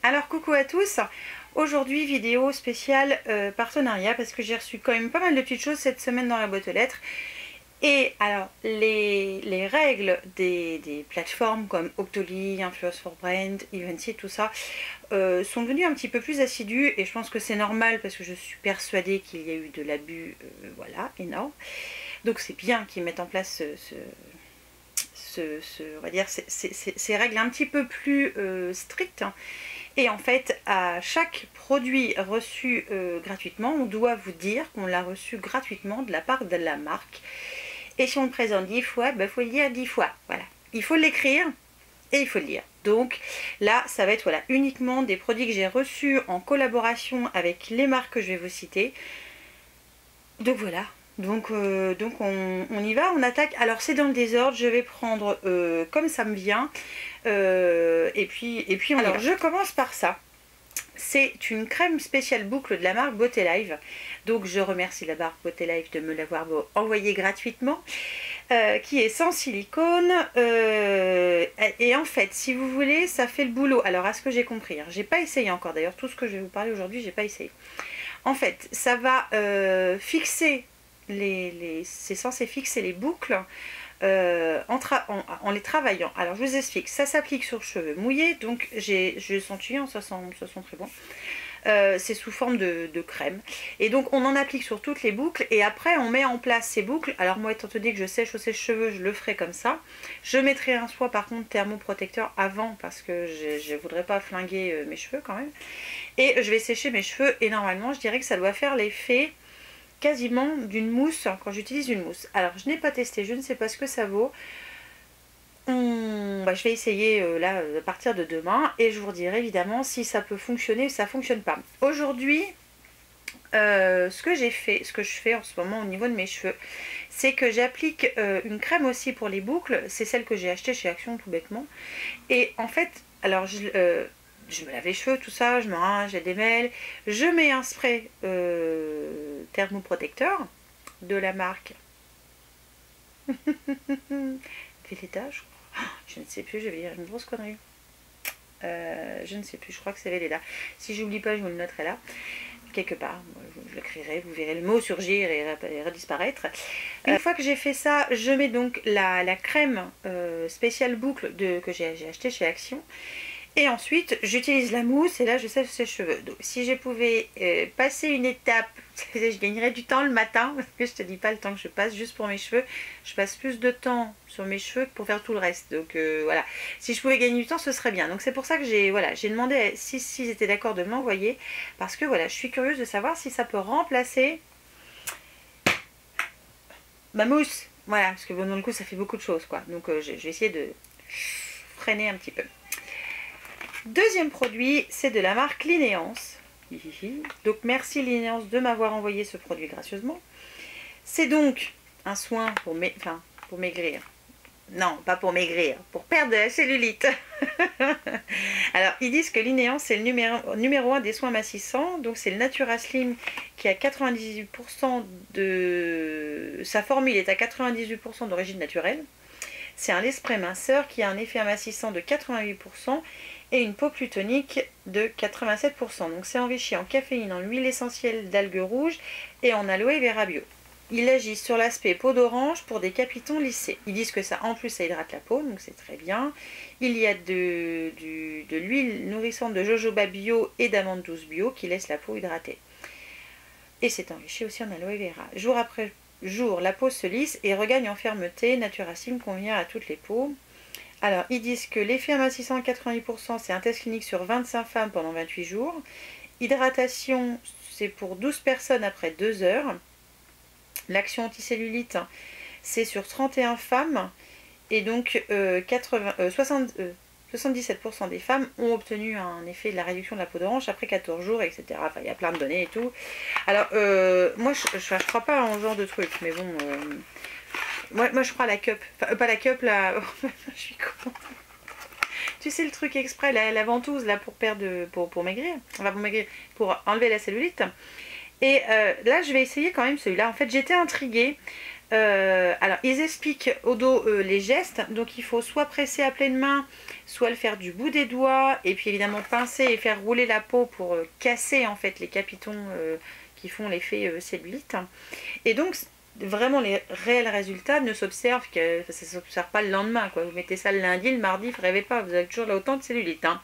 Alors coucou à tous, aujourd'hui vidéo spéciale partenariat parce que j'ai reçu quand même pas mal de petites choses cette semaine dans la boîte aux lettres. Et alors les règles des plateformes comme Octoly, Influence for Brand, Eventy, tout ça sont devenues un petit peu plus assidues et je pense que c'est normal parce que je suis persuadée qu'il y a eu de l'abus, voilà, énorme. Donc c'est bien qu'ils mettent en place on va dire ces règles un petit peu plus strictes. Et en fait, à chaque produit reçu gratuitement, on doit vous dire qu'on l'a reçu gratuitement de la part de la marque. Et si on le présente 10 fois, il faut le dire 10 fois. Voilà. Il faut l'écrire et il faut le lire. Donc là, ça va être voilà, uniquement des produits que j'ai reçus en collaboration avec les marques que je vais vous citer. Donc voilà. Donc on y va, on attaque. Alors c'est dans le désordre, je vais prendre comme ça me vient. Et puis on y va. Alors je commence par ça. C'est une crème spéciale boucle de la marque Beauté Live. Donc je remercie la marque Beauté Live de me l'avoir envoyé gratuitement. Qui est sans silicone. Et en fait, si vous voulez, ça fait le boulot. Alors à ce que j'ai compris, hein, j'ai pas essayé encore. D'ailleurs, tout ce que je vais vous parler aujourd'hui, j'ai pas essayé. En fait, ça va fixer c'est censé fixer les boucles en les travaillant. Alors je vous explique, ça s'applique sur cheveux mouillés, donc je sens tuyant, ça sent très bon. C'est sous forme de crème et donc on en applique sur toutes les boucles et après on met en place ces boucles. Alors moi, étant donné que je sèche au sèche-cheveux, je le ferai comme ça. Je mettrai un soin par contre thermoprotecteur avant parce que je voudrais pas flinguer mes cheveux quand même, et je vais sécher mes cheveux et normalement je dirais que ça doit faire l'effet quasiment d'une mousse quand j'utilise une mousse. Alors je n'ai pas testé, je ne sais pas ce que ça vaut. Je vais essayer là à partir de demain et je vous redirai évidemment si ça peut fonctionner ou ça fonctionne pas. Aujourd'hui, ce que je fais en ce moment au niveau de mes cheveux, c'est que j'applique une crème aussi pour les boucles. C'est celle que j'ai achetée chez Action tout bêtement. Et en fait, alors je me lave les cheveux, tout ça, je me rince, j'ai des mêles. Je mets un spray thermoprotecteur de la marque Velleda, je crois. Je ne sais plus, je vais dire une grosse connerie. Je ne sais plus, je crois que c'est Velleda. Si j'oublie pas, je vous le noterai là, quelque part. Je l'écrirai, vous verrez le mot surgir et redisparaître. Une fois que j'ai fait ça, je mets donc la crème spéciale boucle que j'ai acheté chez Action. Et ensuite, j'utilise la mousse et là, je sèche ses cheveux. Donc, si je pouvais passer une étape, je gagnerais du temps le matin, parce que je te dis pas le temps que je passe juste pour mes cheveux. Je passe plus de temps sur mes cheveux que pour faire tout le reste. Donc voilà, si je pouvais gagner du temps, ce serait bien. Donc c'est pour ça que j'ai demandé s'ils étaient d'accord de m'envoyer, parce que voilà, je suis curieuse de savoir si ça peut remplacer ma mousse. Voilà, parce que bon, dans le coup, ça fait beaucoup de choses, quoi. Donc je vais essayer de freiner un petit peu. Deuxième produit, c'est de la marque Linéance. Donc merci Linéance de m'avoir envoyé ce produit gracieusement. C'est donc un soin pour maigrir. Non, pas pour maigrir, pour perdre de la cellulite. Alors, ils disent que Linéance, c'est le numéro 1 des soins massissants. Donc, c'est le Natura Slim qui a 98% de... Sa formule est à 98% d'origine naturelle. C'est un lait spray minceur qui a un effet amincissant de 88% et une peau plus tonique de 87%. Donc, c'est enrichi en caféine, en huile essentielle d'algues rouges et en aloe vera bio. Il agit sur l'aspect peau d'orange pour des capitons lissés. Ils disent que ça, en plus, ça hydrate la peau, donc c'est très bien. Il y a de l'huile nourrissante de jojoba bio et d'amande douce bio qui laisse la peau hydratée. Et c'est enrichi aussi en aloe vera. Jour après jour, la peau se lisse et regagne en fermeté. Natura Slim convient à toutes les peaux. Alors, ils disent que l'effet amincissant à 88%, c'est un test clinique sur 25 femmes pendant 28 jours. Hydratation, c'est pour 12 personnes après 2 heures. L'action anticellulite, c'est sur 31 femmes et donc 77% des femmes ont obtenu un effet de la réduction de la peau d'orange après 14 jours, etc. Enfin, il y a plein de données et tout. Alors, moi, je crois pas en ce genre de truc, mais bon, moi je crois à la cup. Enfin, pas la cup, là, je suis con. Tu sais, le truc exprès, la ventouse, là, pour maigrir, enfin, pour enlever la cellulite. Et là, je vais essayer quand même celui-là. En fait, j'étais intriguée Alors, ils expliquent au dos les gestes. Donc, il faut soit presser à pleine main, soit le faire du bout des doigts. Et puis, évidemment, pincer et faire rouler la peau pour casser, en fait, les capitons qui font l'effet cellulite. Et donc, vraiment, les réels résultats ne s'observent que... Enfin, ça ne s'observe pas le lendemain, quoi. Vous mettez ça le lundi, le mardi, ne rêvez pas, vous avez toujours là autant de cellulite, hein.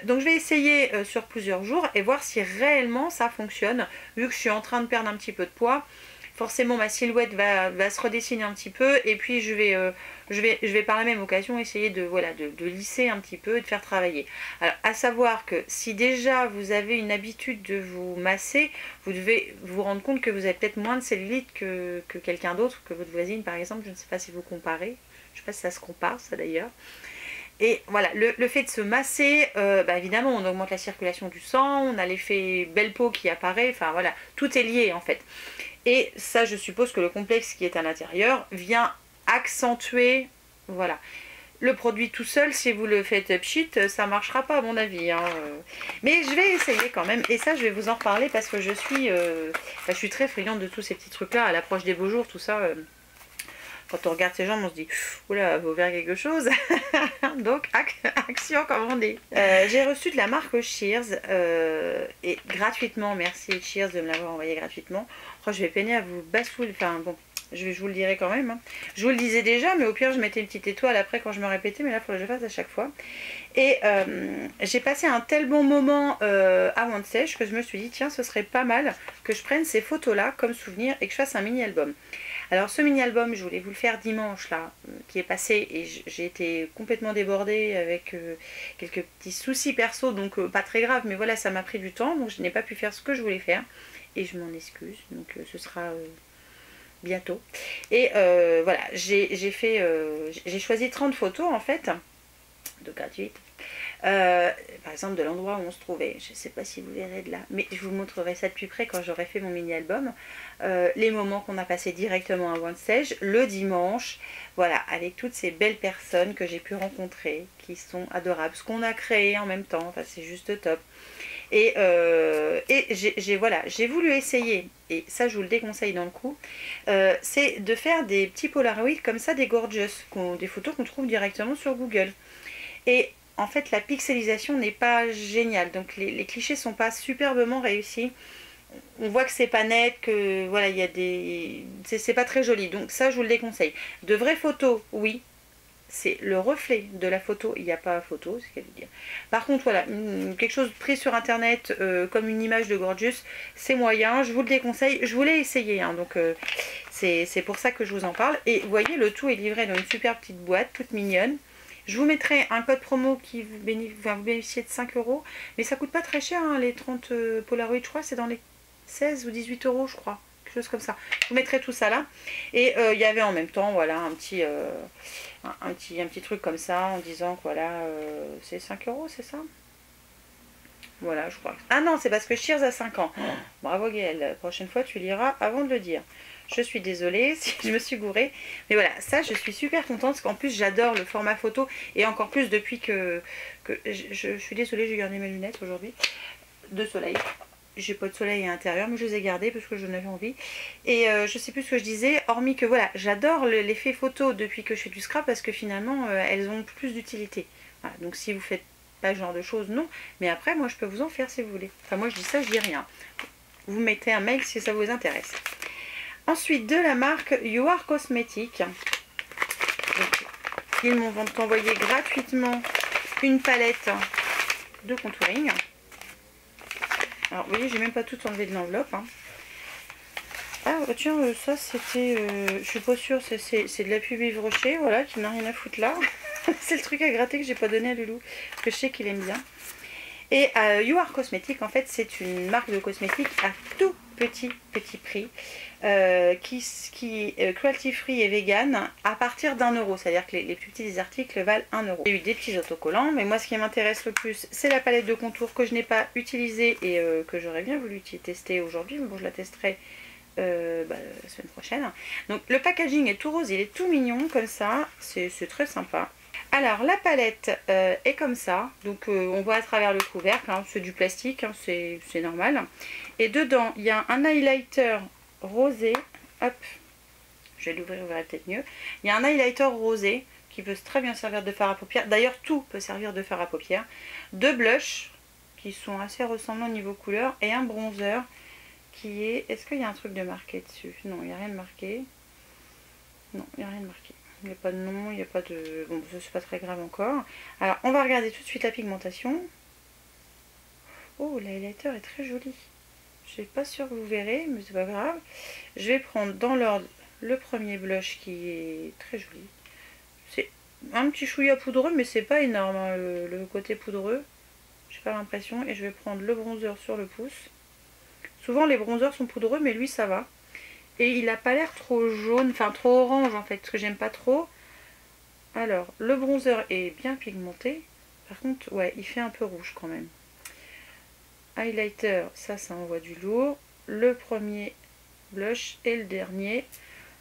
Donc je vais essayer sur plusieurs jours et voir si réellement ça fonctionne. Vu que je suis en train de perdre un petit peu de poids, forcément ma silhouette va se redessiner un petit peu, et puis je vais par la même occasion essayer de lisser un petit peu et de faire travailler. Alors, à savoir que si déjà vous avez une habitude de vous masser, vous devez vous rendre compte que vous avez peut-être moins de cellulite que quelqu'un d'autre, que votre voisine par exemple. Je ne sais pas si vous comparez, je ne sais pas si ça se compare ça d'ailleurs. Et voilà, le fait de se masser, évidemment, on augmente la circulation du sang, on a l'effet belle peau qui apparaît, enfin voilà, tout est lié en fait. Et ça, je suppose que le complexe qui est à l'intérieur vient accentuer, voilà. Le produit tout seul, si vous le faites pchit, ça ne marchera pas à mon avis, hein. Mais je vais essayer quand même, et ça, je vais vous en reparler parce que je suis très friande de tous ces petits trucs-là, à l'approche des beaux jours, tout ça... Quand on regarde ses jambes, on se dit oula, faut faire quelque chose. Donc, action, comme on dit. J'ai reçu de la marque Shears et gratuitement. Merci Shears de me l'avoir envoyé gratuitement. Oh, je vais peiner à vous bassouler. Enfin, bon, je vous le dirai quand même, hein. Je vous le disais déjà, mais au pire, je mettais une petite étoile après quand je me répétais. Mais là, il faut que je le fasse à chaque fois. Et j'ai passé un tel bon moment à Wandsage que je me suis dit, tiens, ce serait pas mal que je prenne ces photos-là comme souvenir et que je fasse un mini-album. Alors ce mini-album, je voulais vous le faire dimanche là, qui est passé, et j'ai été complètement débordée avec quelques petits soucis perso, donc pas très grave, mais voilà, ça m'a pris du temps, donc je n'ai pas pu faire ce que je voulais faire, et je m'en excuse, donc ce sera bientôt. Et voilà, j'ai choisi 30 photos en fait, de gratuites. Par exemple de l'endroit où on se trouvait, je ne sais pas si vous verrez de là, mais je vous montrerai ça de plus près quand j'aurai fait mon mini-album. Les moments qu'on a passés directement à Wandsage, le dimanche, voilà, avec toutes ces belles personnes que j'ai pu rencontrer, qui sont adorables, ce qu'on a créé en même temps, enfin c'est juste top. Et j'ai voulu essayer, et ça je vous le déconseille dans le coup, c'est de faire des petits Polaroids comme ça, des gorgeous, des photos qu'on trouve directement sur Google. Et en fait, la pixelisation n'est pas géniale, donc les clichés sont pas superbement réussis. On voit que c'est pas net, que voilà, il y a des... c'est pas très joli, donc ça je vous le déconseille. De vraies photos, oui, c'est le reflet de la photo, il n'y a pas photo, c'est ce qu'elle veut dire. Par contre, voilà, quelque chose pris sur internet comme une image de Gorgeous, c'est moyen, je vous le déconseille. Je voulais essayer, hein, donc c'est pour ça que je vous en parle. Et vous voyez, le tout est livré dans une super petite boîte, toute mignonne. Je vous mettrai un code promo qui vous bénéficiez de 5 €, mais ça coûte pas très cher, hein, les 30 Polaroid, je crois, c'est dans les 16 ou 18 €, je crois, quelque chose comme ça. Je vous mettrai tout ça là. Et il y avait en même temps, voilà, un petit truc comme ça, en disant que voilà, c'est 5 €, c'est ça? Voilà, je crois. Ah non, c'est parce que Shears a 5 ans. Oh, bravo Gaëlle, la prochaine fois tu liras avant de le dire. Je suis désolée si je me suis gourée. Mais voilà, ça je suis super contente parce qu'en plus j'adore le format photo. Et encore plus depuis que je suis désolée, j'ai gardé mes lunettes aujourd'hui de soleil. J'ai pas de soleil à l'intérieur, mais je les ai gardées parce que j'en avais envie. Et je sais plus ce que je disais, hormis que voilà, j'adore l'effet photo depuis que je fais du scrap parce que finalement elles ont plus d'utilité. Voilà, donc si vous faites pas ce genre de choses, non. Mais après, moi je peux vous en faire si vous voulez. Enfin, moi je dis ça, je dis rien. Vous mettez un mail si ça vous intéresse. Ensuite, de la marque You Are Cosmetics. Ils m'ont envoyé gratuitement une palette de contouring. Alors, vous voyez, j'ai même pas tout enlevé de l'enveloppe, hein. Ah, tiens, ça c'était... je suis pas sûre, c'est de la pub Yves Rocher, voilà, qui n'a rien à foutre là. C'est le truc à gratter que j'ai pas donné à Loulou, parce que je sais qu'il aime bien. Et You Are Cosmetics, en fait, c'est une marque de cosmétiques à tout petit prix, qui est cruelty free et vegan à partir d'1 €. C'est-à-dire que les plus petits des articles valent 1 €. J'ai eu des petets autocollants, mais moi ce qui m'intéresse le plus, c'est la palette de contours que je n'ai pas utilisée et que j'aurais bien voulu tester aujourd'hui. Mais bon, je la testerai la semaine prochaine. Donc le packaging est tout rose, il est tout mignon comme ça, c'est très sympa. Alors la palette est comme ça, donc on voit à travers le couvercle, hein, c'est du plastique, hein, c'est normal. Et dedans il y a un highlighter rosé, hop, vais l'ouvrir, vous verrez peut-être mieux. Il y a un highlighter rosé qui peut très bien servir de fard à paupières. D'ailleurs, tout peut servir de fard à paupières. 2 blushs qui sont assez ressemblants au niveau couleur et un bronzer qui est... Est-ce qu'il y a un truc de marqué dessus? Non, il n'y a rien de marqué. Non, il n'y a rien de marqué. Il n'y a pas de nom, il n'y a pas de... Bon, ça c'est pas très grave encore. Alors, on va regarder tout de suite la pigmentation. Oh, l'highlighter est très joli. Je suis pas sûre que vous verrez, mais c'est pas grave. Je vais prendre dans l'ordre le premier blush qui est très joli. C'est un petit chouïa poudreux, mais c'est pas énorme, hein, le côté poudreux. J'ai pas l'impression. Et je vais prendre le bronzer sur le pouce. Souvent les bronzers sont poudreux, mais lui ça va. Et il a pas l'air trop jaune, enfin trop orange en fait, ce que j'aime pas trop. Alors, le bronzer est bien pigmenté. Par contre, ouais, il fait un peu rouge quand même. Highlighter, ça envoie du lourd. Le premier blush et le dernier.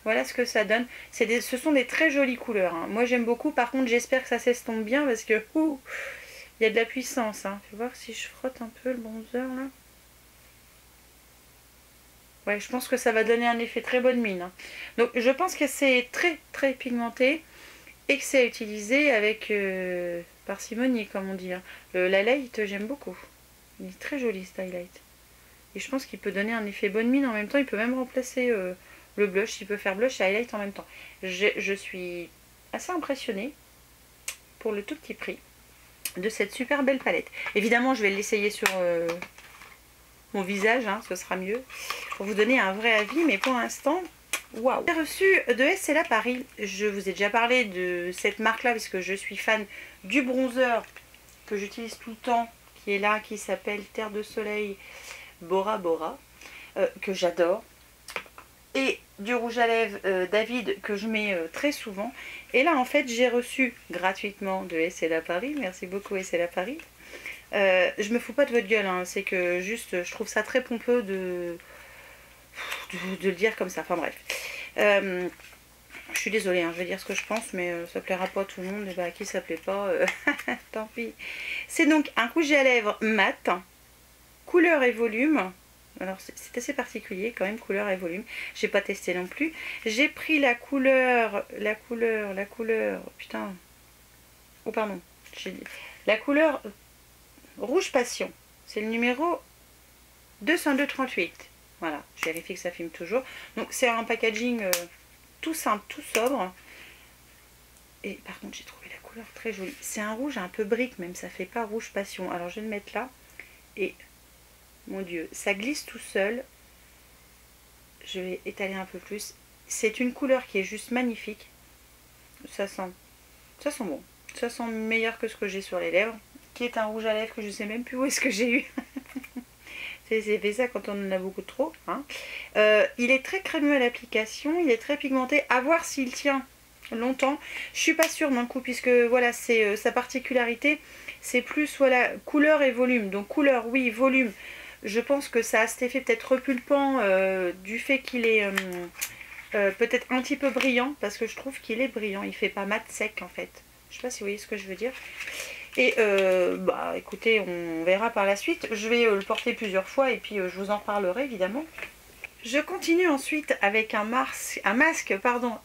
Voilà ce que ça donne. Ce sont des très jolies couleurs, hein. Moi j'aime beaucoup. Par contre, j'espère que ça s'estompe bien parce que il y a de la puissance, hein. Je vais voir si je frotte un peu le bronzer là. Ouais, je pense que ça va donner un effet très bonne mine, hein. Donc je pense que c'est très très pigmenté et que c'est à utiliser avec parcimonie, comme on dit, hein. L'highlight, j'aime beaucoup. Il est très joli cet highlight. Et je pense qu'il peut donner un effet bonne mine en même temps. Il peut même remplacer le blush. Il peut faire blush et highlight en même temps. Je suis assez impressionnée pour le tout petit prix de cette super belle palette. Évidemment, je vais l'essayer sur mon visage, hein, ce sera mieux pour vous donner un vrai avis. Mais pour l'instant, waouh! J'ai reçu de Estée Lauder Paris. Je vous ai déjà parlé de cette marque-là parce que je suis fan du bronzer que j'utilise tout le temps, qui est là, qui s'appelle Terre de Soleil Bora Bora, que j'adore, et du rouge à lèvres David que je mets très souvent. Et là en fait j'ai reçu gratuitement de Estée Lauder Paris, merci beaucoup Estée Lauder Paris. Je me fous pas de votre gueule, hein, c'est que juste je trouve ça très pompeux de le dire comme ça, enfin bref. Je suis désolée, hein, je vais dire ce que je pense, mais ça plaira pas à tout le monde, et bah à qui ça plaît pas, tant pis. C'est donc un rouge à lèvres mat, couleur et volume. Alors c'est assez particulier quand même, couleur et volume. J'ai pas testé non plus. J'ai pris la couleur, putain. Oh pardon. La couleur rouge passion. C'est le numéro 20238. Voilà, je vérifie que ça filme toujours. Donc c'est un packaging tout simple, tout sobre. Et par contre j'ai trouvé la couleur très jolie. C'est un rouge un peu brique même, ça fait pas rouge passion. Alors je vais le mettre là. Et mon Dieu, ça glisse tout seul. Je vais étaler un peu plus. C'est une couleur qui est juste magnifique. Ça sent bon. Ça sent meilleur que ce que j'ai sur les lèvres. Qui est un rouge à lèvres que je sais même plus où est-ce que j'ai eu. C'est fait ça quand on en a beaucoup trop, hein. Il est très crémeux à l'application. Il est très pigmenté. À voir s'il tient longtemps. Je suis pas sûre d'un coup puisque voilà, c'est sa particularité. C'est plus voilà, couleur et volume. Donc couleur, oui, volume. Je pense que ça a cet effet peut-être repulpant du fait qu'il est peut-être un petit peu brillant, parce que je trouve qu'il est brillant, il fait pas mat sec en fait. Je sais pas si vous voyez ce que je veux dire. Et bah écoutez, on verra par la suite. Je vais le porter plusieurs fois et puis je vous en parlerai évidemment. Je continue ensuite avec un masque pardon,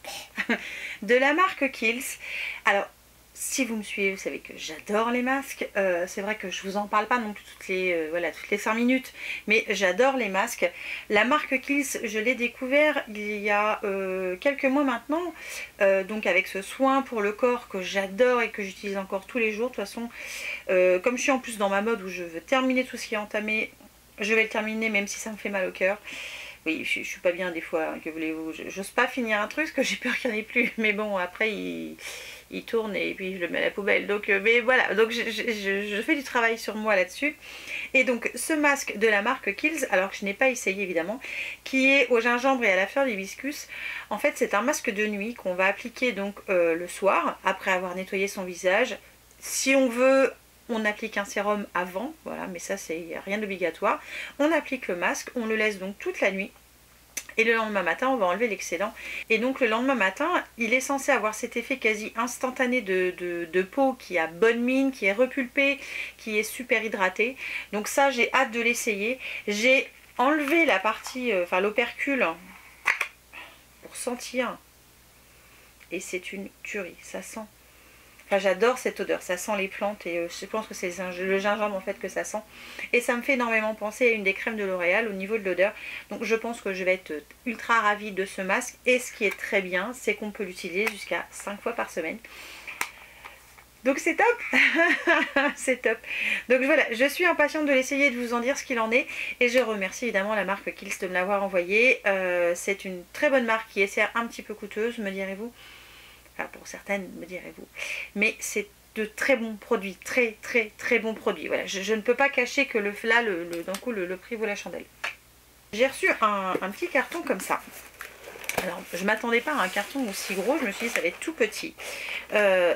de la marque Kiehl's. Alors, si vous me suivez, vous savez que j'adore les masques. C'est vrai que je vous en parle pas non plus toutes les 5 minutes, mais j'adore les masques. La marque Kiehl's, je l'ai découvert il y a quelques mois maintenant, donc avec ce soin pour le corps que j'adore et que j'utilise encore tous les jours. De toute façon, comme je suis en plus dans ma mode où je veux terminer tout ce qui est entamé, je vais le terminer même si ça me fait mal au cœur. Oui, je suis pas bien des fois, hein, que voulez-vous. J'ose pas finir un truc parce que j'ai peur qu'il n'y en ait plus. Mais bon, après, il tourne et puis je le mets à la poubelle. Donc, mais voilà, donc je fais du travail sur moi là-dessus. Et donc, ce masque de la marque Kiehl's, alors que je n'ai pas essayé évidemment, qui est au gingembre et à la fleur d'hibiscus. En fait, c'est un masque de nuit qu'on va appliquer donc le soir, après avoir nettoyé son visage. Si on veut... On applique un sérum avant, voilà, mais ça c'est rien d'obligatoire. On applique le masque, on le laisse donc toute la nuit. Et le lendemain matin, on va enlever l'excédent. Et donc le lendemain matin, il est censé avoir cet effet quasi instantané de peau qui a bonne mine, qui est repulpée, qui est super hydratée. Donc ça, j'ai hâte de l'essayer. J'ai enlevé la partie, enfin l'opercule, pour sentir et c'est une tuerie. Ça sent... Enfin, j'adore cette odeur, ça sent les plantes et je pense que c'est le gingembre en fait que ça sent. Et ça me fait énormément penser à une des crèmes de L'Oréal au niveau de l'odeur. Donc je pense que je vais être ultra ravie de ce masque. Et ce qui est très bien, c'est qu'on peut l'utiliser jusqu'à 5 fois par semaine. Donc c'est top. C'est top. Donc voilà, je suis impatiente de l'essayer et de vous en dire ce qu'il en est. Et je remercie évidemment la marque Kiehl's de me l'avoir envoyé. C'est une très bonne marque qui est certes un petit peu coûteuse, me direz-vous. Enfin, pour certaines, me direz-vous. Mais c'est de très bons produits, très bons produits. Voilà, je ne peux pas cacher que d'un coup, le prix vaut la chandelle. J'ai reçu un petit carton comme ça. Alors, je ne m'attendais pas à un carton aussi gros, je me suis dit ça va être tout petit.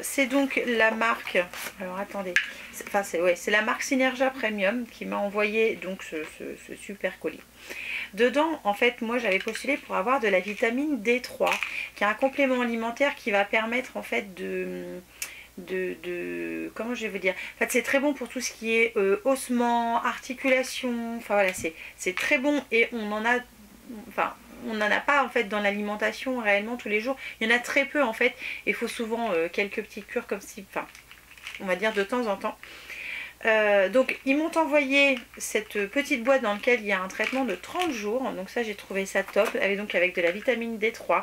C'est donc la marque, alors attendez, c'est la marque Synergia Premium qui m'a envoyé donc ce super colis. Dedans, en fait, moi j'avais postulé pour avoir de la vitamine D3, qui est un complément alimentaire qui va permettre en fait comment je vais vous dire, en fait c'est très bon pour tout ce qui est ossements, articulations, enfin voilà, c'est très bon et on n'en a pas en fait dans l'alimentation réellement tous les jours. Il y en a très peu en fait. Il faut souvent quelques petites cures comme si, enfin, on va dire de temps en temps. Donc ils m'ont envoyé cette petite boîte dans laquelle il y a un traitement de 30 jours. Donc ça j'ai trouvé ça top. Avec de la vitamine D3.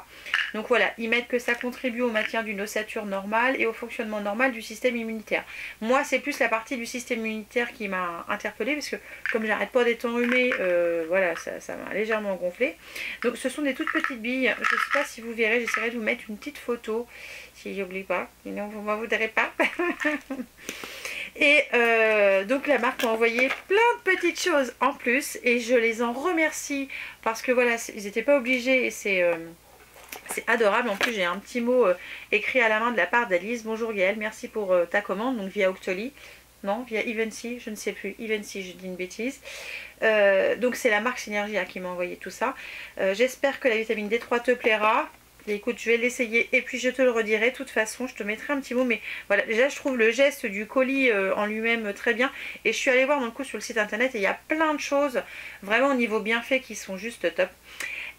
Donc voilà, ils mettent que ça contribue au maintien d'une ossature normale et au fonctionnement normal du système immunitaire. Moi c'est plus la partie du système immunitaire qui m'a interpellée parce que comme j'arrête pas d'être enrhumée, voilà, ça m'a légèrement gonflé. Donc ce sont des toutes petites billes. Je ne sais pas si vous verrez, j'essaierai de vous mettre une petite photo si j'oublie pas. Sinon vous ne m'en voudrez pas. Et donc la marque m'a envoyé plein de petites choses en plus et je les en remercie parce que voilà, ils n'étaient pas obligés et c'est adorable. En plus j'ai un petit mot écrit à la main de la part d'Alice. Bonjour Gaëlle, merci pour ta commande, donc via Octoly. Non, via Evency, je ne sais plus. Evency, je dis une bêtise. Donc c'est la marque Synergia qui m'a envoyé tout ça. J'espère que la vitamine D3 te plaira. Et écoute, je vais l'essayer et puis je te le redirai. De toute façon, je te mettrai un petit mot. Mais voilà, déjà, je trouve le geste du colis en lui-même très bien. Et je suis allée voir dans le coup sur le site internet et il y a plein de choses vraiment au niveau bienfait qui sont juste top.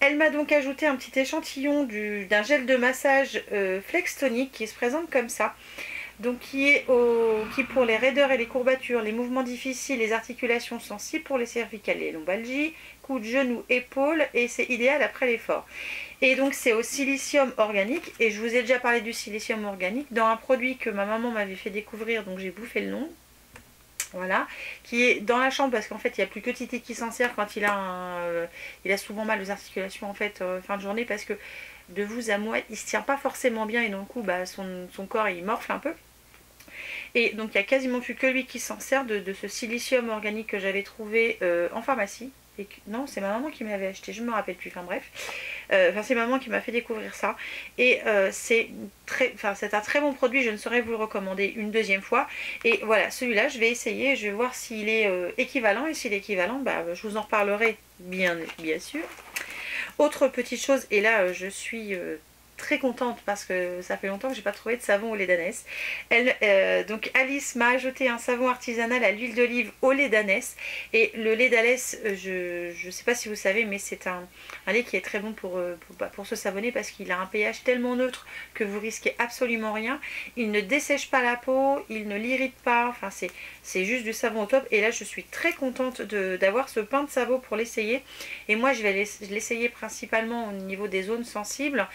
Elle m'a donc ajouté un petit échantillon d'un gel de massage Flex Tonic qui se présente comme ça. Donc qui pour les raideurs et les courbatures, les mouvements difficiles, les articulations sensibles, pour les cervicales, les lombalgies, coudes, genoux, épaules, et c'est idéal après l'effort. Et donc c'est au silicium organique, et je vous ai déjà parlé du silicium organique dans un produit que ma maman m'avait fait découvrir, donc j'ai bouffé le nom. Voilà, qui est dans la chambre parce qu'en fait il n'y a plus que Titi qui s'en sert quand il a souvent mal aux articulations en fait fin de journée, parce que de vous à moi il se tient pas forcément bien et donc coup bah, son corps il morfle un peu. Et donc il n'y a quasiment plus que lui qui s'en sert de ce silicium organique que j'avais trouvé en pharmacie. Et non, c'est ma maman qui m'avait acheté, je ne me rappelle plus, enfin bref. C'est maman qui m'a fait découvrir ça. Et c'est un très bon produit, je ne saurais vous le recommander une deuxième fois. Et voilà, celui-là, je vais essayer, je vais voir s'il est équivalent. Et s'il est équivalent, bah, je vous en reparlerai bien sûr. Autre petite chose, et là je suis très contente parce que ça fait longtemps que j'ai pas trouvé de savon au lait d'ânesse. Donc Alice m'a ajouté un savon artisanal à l'huile d'olive au lait d'ânesse. Et le lait d'ânesse, je sais pas si vous savez, mais c'est un lait qui est très bon pour se savonner parce qu'il a un pH tellement neutre que vous risquez absolument rien. Il ne dessèche pas la peau, il ne l'irrite pas, enfin c'est juste du savon au top. Et là je suis très contente d'avoir ce pain de savon pour l'essayer. Et moi je vais l'essayer principalement au niveau des zones sensibles.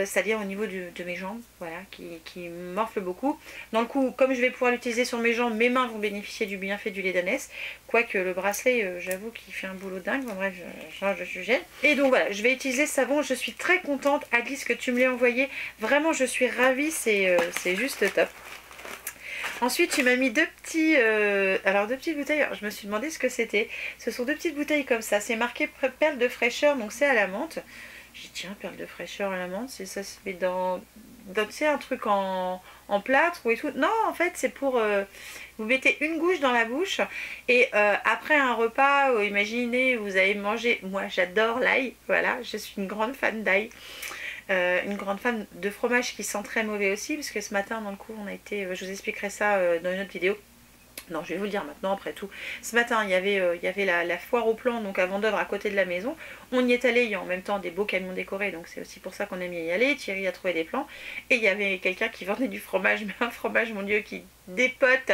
C'est-à-dire au niveau de mes jambes, voilà, qui morflent beaucoup. Dans le coup, comme je vais pouvoir l'utiliser sur mes jambes, mes mains vont bénéficier du bienfait du lait d'ânesse. Quoique le bracelet, j'avoue qu'il fait un boulot dingue. Bon, bref, je change de sujet. Et donc voilà, je vais utiliser ce savon. Je suis très contente, Alice, que tu me l'aies envoyé. Vraiment, je suis ravie, c'est juste top. Ensuite, tu m'as mis deux petites bouteilles. Alors, je me suis demandé ce que c'était. Ce sont deux petites bouteilles comme ça. C'est marqué perle de fraîcheur, donc c'est à la menthe. J'ai dit tiens, perle de fraîcheur à la menthe, ça se met dans tu sais, un truc en plâtre ou et tout. Non, en fait, c'est pour... vous mettez une gousse dans la bouche et après un repas, imaginez, vous avez mangé... Moi, j'adore l'ail, voilà, je suis une grande fan d'ail. Une grande fan de fromage qui sent très mauvais aussi, parce que ce matin, dans le coup, on a été... je vous expliquerai ça dans une autre vidéo. Non, je vais vous le dire maintenant, après tout. Ce matin, il y avait la foire aux plants, donc à Vendôme, à côté de la maison. On y est allé, il y a en même temps des beaux camions décorés, donc c'est aussi pour ça qu'on aime y aller. Thierry a trouvé des plants. Et il y avait quelqu'un qui vendait du fromage, mais un fromage, mon Dieu, qui dépote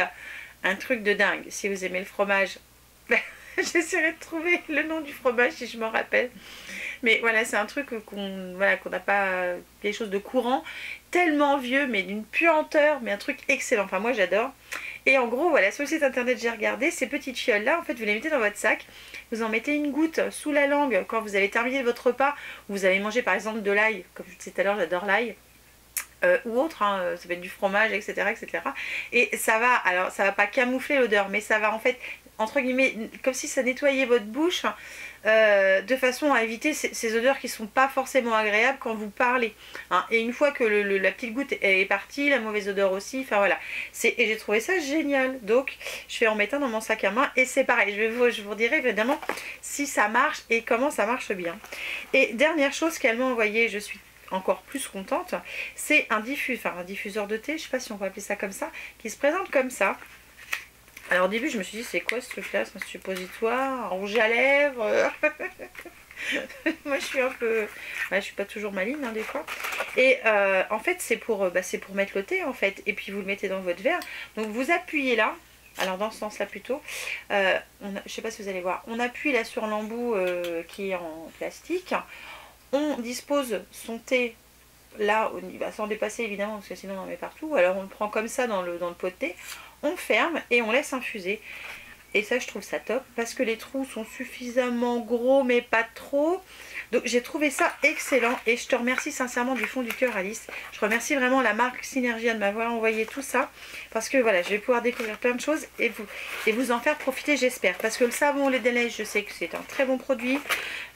un truc de dingue. Si vous aimez le fromage, j'essaierai de trouver le nom du fromage si je m'en rappelle. Mais voilà, c'est un truc qu'on n'a pas, des choses de courant, tellement vieux, mais d'une puanteur, mais un truc excellent. Enfin, moi j'adore. Et en gros, voilà, sur le site internet, j'ai regardé ces petites fioles là. En fait, vous les mettez dans votre sac, vous en mettez une goutte sous la langue quand vous avez terminé votre repas, vous avez mangé par exemple de l'ail, comme je disais tout à l'heure, j'adore l'ail. Ou autre, hein, ça peut être du fromage, etc., etc. Et ça va, alors ça va pas camoufler l'odeur, mais ça va en fait, entre guillemets, comme si ça nettoyait votre bouche, de façon à éviter ces odeurs qui sont pas forcément agréables quand vous parlez. Hein. Et une fois que la petite goutte est partie, la mauvaise odeur aussi, enfin voilà. Et j'ai trouvé ça génial. Donc je vais en mettre un dans mon sac à main et c'est pareil. Je vous dirai évidemment si ça marche et comment ça marche bien. Et dernière chose qu'elle m'a envoyé, je suis encore plus contente, c'est un diffuseur de thé, je sais pas si on peut appeler ça comme ça, qui se présente comme ça. Alors au début je me suis dit c'est quoi ce truc là, c'est un suppositoire, un rouge à lèvres. Moi je suis un peu, je suis pas toujours maligne hein, des fois. Et en fait c'est pour mettre le thé en fait, et puis vous le mettez dans votre verre, donc vous appuyez là. Alors dans ce sens là plutôt, je sais pas si vous allez voir, on appuie là sur l'embout qui est en plastique. On dispose son thé là, sans dépasser évidemment, parce que sinon on en met partout. Alors on le prend comme ça dans le pot de thé, on ferme et on laisse infuser. Et ça, je trouve ça top, parce que les trous sont suffisamment gros, mais pas trop. Donc j'ai trouvé ça excellent, et je te remercie sincèrement du fond du cœur, Alice. Je remercie vraiment la marque Synergia de m'avoir envoyé tout ça, parce que voilà, je vais pouvoir découvrir plein de choses et vous en faire profiter, j'espère. Parce que le savon au lait de lait, je sais que c'est un très bon produit.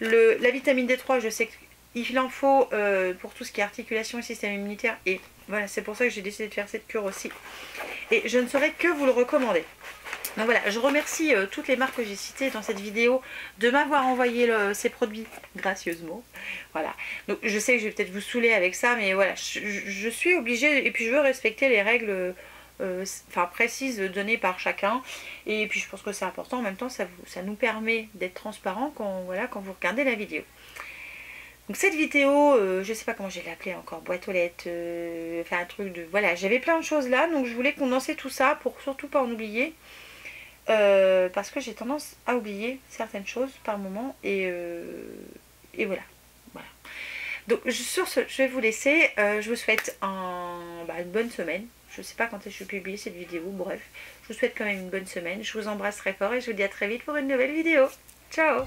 La vitamine D3, je sais qu'il en faut pour tout ce qui est articulation et système immunitaire. Et voilà, c'est pour ça que j'ai décidé de faire cette cure aussi. Et je ne saurais que vous le recommander. Donc voilà, je remercie toutes les marques que j'ai citées dans cette vidéo de m'avoir envoyé ces produits gracieusement. Voilà, donc je sais que je vais peut-être vous saouler avec ça, mais voilà, je suis obligée, et puis je veux respecter les règles précises données par chacun. Et puis je pense que c'est important, en même temps ça nous permet d'être transparent quand vous regardez la vidéo. Donc cette vidéo, je sais pas comment je vais l'appeler encore, boîte aux lettres, un truc de... Voilà, j'avais plein de choses là, donc je voulais condenser tout ça pour surtout pas en oublier. Parce que j'ai tendance à oublier certaines choses par moment, et voilà. Donc sur ce, je vais vous laisser. Je vous souhaite une bonne semaine. Je sais pas quand est-ce que je vais publier cette vidéo, bref. Je vous souhaite quand même une bonne semaine. Je vous embrasse très fort et je vous dis à très vite pour une nouvelle vidéo. Ciao!